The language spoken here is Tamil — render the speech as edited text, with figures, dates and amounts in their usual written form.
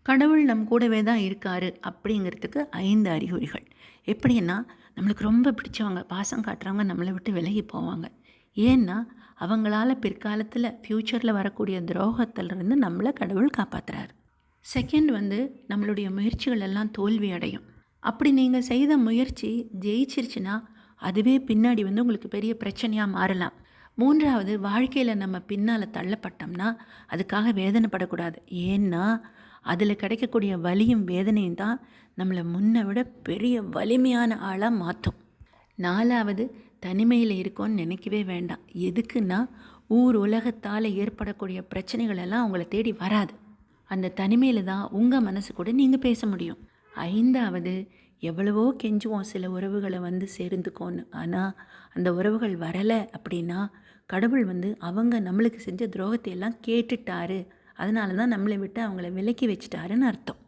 கடவுள் நம் கூடவே தான் இருக்காரு அப்படிங்கிறதுக்கு 5 அறிகுறிகள். எப்படின்னா, நம்மளுக்கு ரொம்ப பிடிச்சவங்க, பாசம் காட்டுறவங்க நம்மள விட்டு விலகி போவாங்க. ஏன்னா, அவங்களால பிற்காலத்தில ஃப்யூச்சரில வரக்கூடிய துரோகத்திலிருந்து நம்மள கடவுள் காப்பாத்துறாரு. செகண்ட் வந்து நம்மளுடைய முயற்சிகள் எல்லாம் தோல்வி அடையும். அப்படி நீங்க செய்த முயற்சி ஜெயிச்சிருச்சுன்னா, அதுவே பின்னாடி வந்து உங்களுக்கு பெரிய பிரச்சனையா மாறலாம். 3வது வாழ்க்கையில நம்ம பின்னால தள்ளப்பட்டோம்னா, அதுக்காக வேதனைப்படக்கூடாது. ஏன்னா, அதில கிடைக்கக்கூடிய வலியும் வேதனையும் தான் நம்மள முன்ன விட பெரிய வலிமையான ஆளா மாத்தும். 4வது தனிமையில இருக்கோன்னு நினைக்கவே வேண்டாம். எதுக்குன்னா, ஊர் உலகத்தால ஏற்படக்கூடிய பிரச்சனைகள் எல்லாம் உங்கள தேடி வராது. அந்த தனிமையில தான் உங்க மனசு கூட நீங்க பேச முடியும். 5வது எவ்வளவோ கெஞ்சுவோம் சில உறவுகள வந்து சேர்ந்துக்கோன்னு. ஆனா, அந்த உறவுகள் வரல அப்படின்னா, கடவுள் வந்து அவங்க நம்மளுக்கு செஞ்ச துரோகத்தை எல்லாம் கேட்டுட்டாரு. அதனால தான் நம்மள விட்டு அவங்கள விலக்கி வச்சுட்டாருன்னு அர்த்தம்.